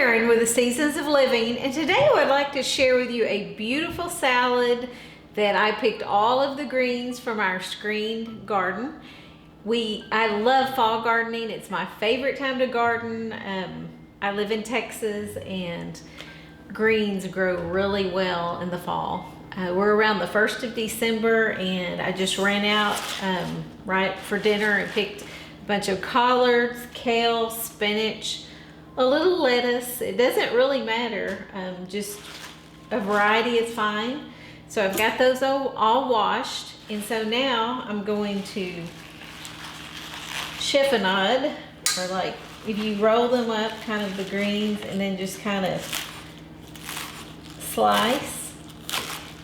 Karen with the Seasons of Living, and today I would like to share with you a beautiful salad that I picked all of the greens from our screened garden. I love fall gardening. It's my favorite time to garden. I live in Texas and greens grow really well in the fall. We're around the 1st of December and I just ran out right for dinner and picked a bunch of collards, kale, spinach, a little lettuce. It doesn't really matter, just a variety is fine. So I've got those all washed, and so now I'm going to chiffonade, or like if you roll them up, kind of the greens, and then just kind of slice,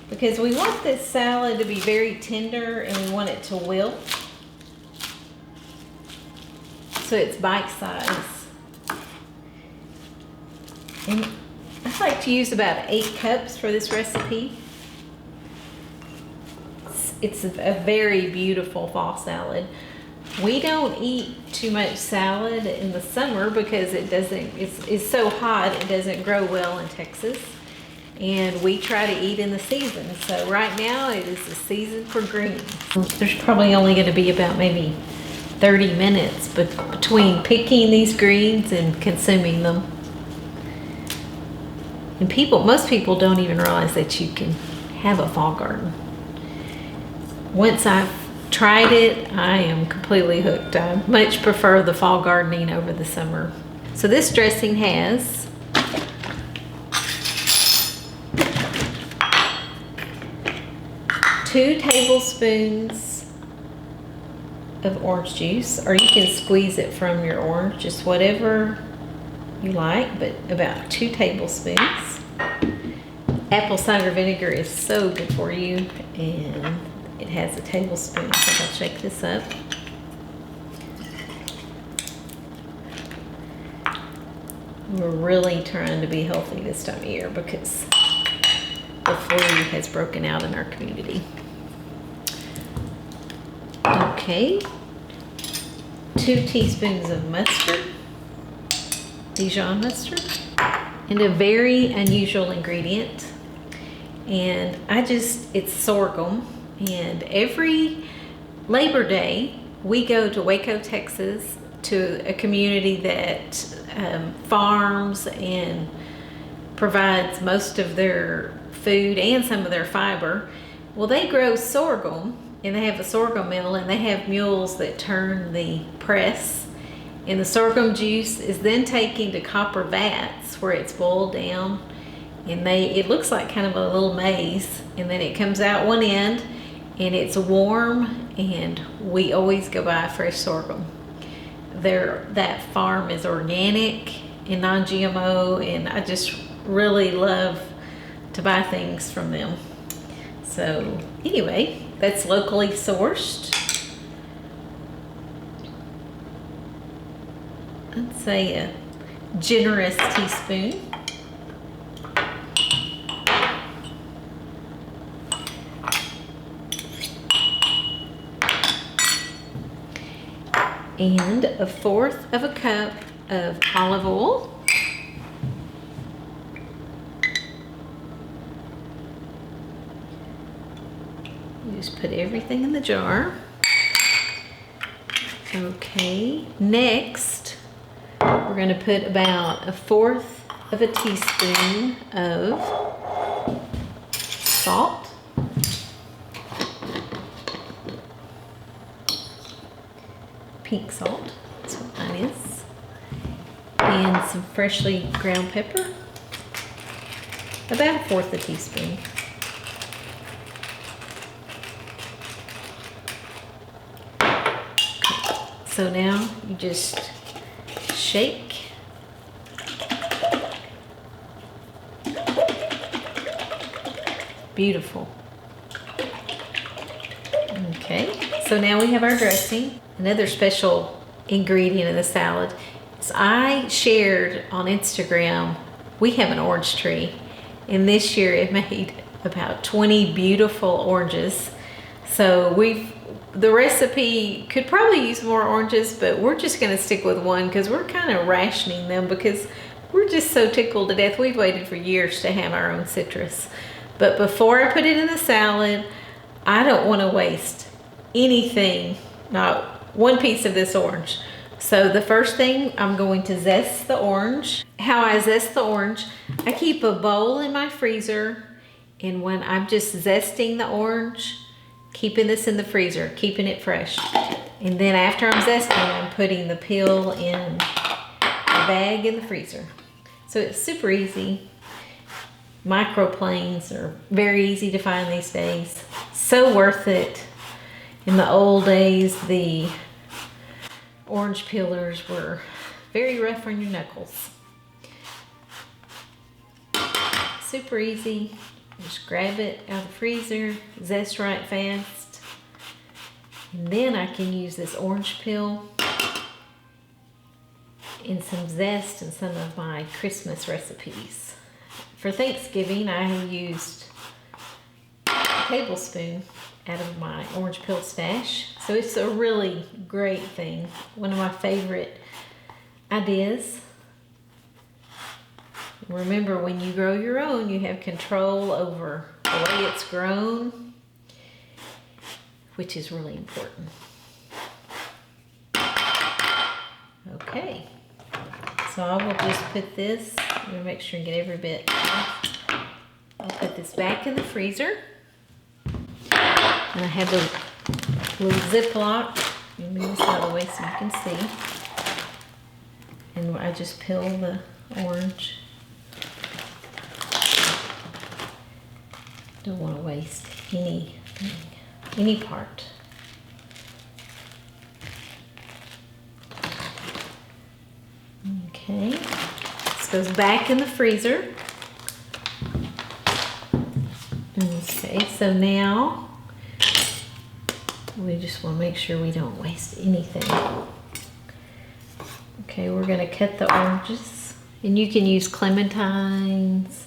because we want this salad to be very tender and we want it to wilt, so it's bite size. And I like to use about 8 cups for this recipe. It's a very beautiful fall salad. We don't eat too much salad in the summer because it's so hot, it doesn't grow well in Texas. And we try to eat in the season. So right now it is the season for greens. There's probably only going to be about maybe 30 minutes between picking these greens and consuming them. And most people don't even realize that you can have a fall garden. Once I've tried it, I am completely hooked. I much prefer the fall gardening over the summer. So this dressing has 2 tablespoons of orange juice, or you can squeeze it from your orange, just whatever you like, but about 2 tablespoons. Apple cider vinegar is so good for you, and it has a tablespoon. So I'll shake this up. We're really trying to be healthy this time of year because the flu has broken out in our community. Okay, 2 teaspoons of mustard, Dijon mustard, and a very unusual ingredient. And it's sorghum. And every Labor Day, we go to Waco, Texas, to a community that farms and provides most of their food and some of their fiber. Well, they grow sorghum, and they have a sorghum mill, and they have mules that turn the press. And the sorghum juice is then taken to copper vats where it's boiled down, and it looks like kind of a little maize, and then it comes out one end, and it's warm, and we always go buy fresh sorghum. That farm is organic and non-GMO, and I just really love to buy things from them. So anyway, that's locally sourced. I'd say a generous teaspoon. And 1/4 of a cup of olive oil. You just put everything in the jar. Okay, next we're going to put about 1/4 of a teaspoon of salt. Pink salt, that's what mine is, and some freshly ground pepper, about 1/4 a teaspoon. So now you just shake. Beautiful. Okay, so now we have our dressing. Another special ingredient in the salad is I shared on Instagram, we have an orange tree, and this year it made about 20 beautiful oranges. So the recipe could probably use more oranges, but we're just gonna stick with one because we're kind of rationing them because We're just so tickled to death. We've waited for years to have our own citrus. But before I put it in the salad, I don't want to waste anything, not one piece of this orange. So the first thing, I'm going to zest the orange. How I zest the orange, I keep a bowl in my freezer, and when I'm just zesting the orange, keeping this in the freezer, keeping it fresh. And then after I'm zesting, I'm putting the peel in a bag in the freezer. So it's super easy. Microplanes are very easy to find these days. So worth it. In the old days, the orange peelers were very rough on your knuckles. Super easy. Just grab it out of the freezer, zest right fast. And then I can use this orange peel in some zest and some of my Christmas recipes. For Thanksgiving, I have used a tablespoon out of my orange peel stash. So it's a really great thing. One of my favorite ideas. Remember, when you grow your own, you have control over the way it's grown, which is really important. Okay, so I will just put this, I'm gonna make sure and get every bit off. I'll put this back in the freezer. And I have a little Ziploc. Let me move this out of the way so you can see. And I just peel the orange. Don't want to waste anything, any part. Okay, this goes back in the freezer. Okay, so now we just want to make sure we don't waste anything. Okay, we're going to cut the oranges, and you can use clementines,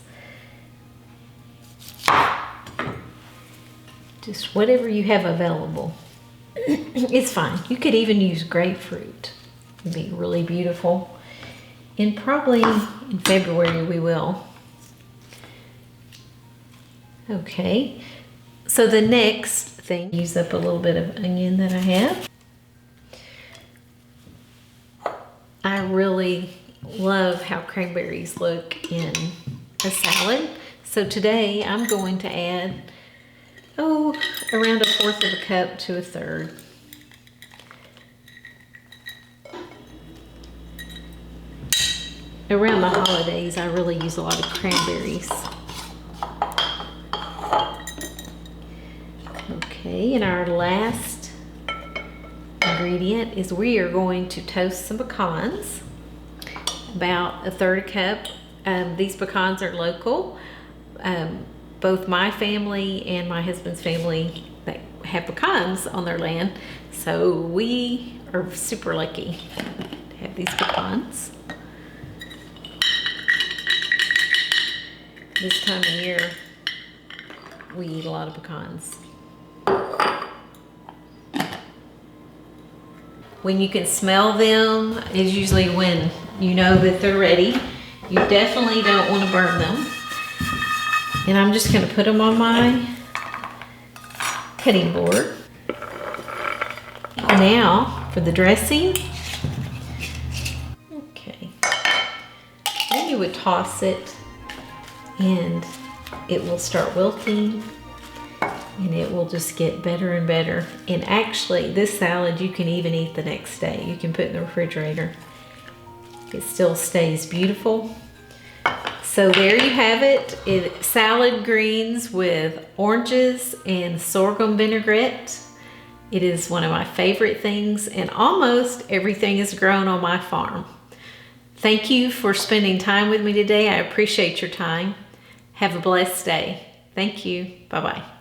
just whatever you have available. It's fine. You could even use grapefruit. It'd be really beautiful. And probably in February we will. Okay, so the next thing, use up a little bit of onion that I have. I really love how cranberries look in a salad. So today I'm going to add, around 1/4 of a cup to 1/3. Around the holidays, I really use a lot of cranberries. Okay, and our last ingredient is we are going to toast some pecans. About 1/3 cup. These pecans are local. Both my family and my husband's family have pecans on their land, so we are super lucky to have these pecans. This time of year, we eat a lot of pecans. When you can smell them is usually when you know that they're ready. You definitely don't want to burn them. And I'm just going to put them on my cutting board. Now for the dressing. Okay. Then you would toss it and it will start wilting. And it will just get better and better. And actually, this salad you can even eat the next day. You can put it in the refrigerator. It still stays beautiful. So there you have it. Salad greens with oranges and sorghum vinaigrette. It is one of my favorite things, and almost everything is grown on my farm. Thank you for spending time with me today. I appreciate your time. Have a blessed day. Thank you. Bye-bye.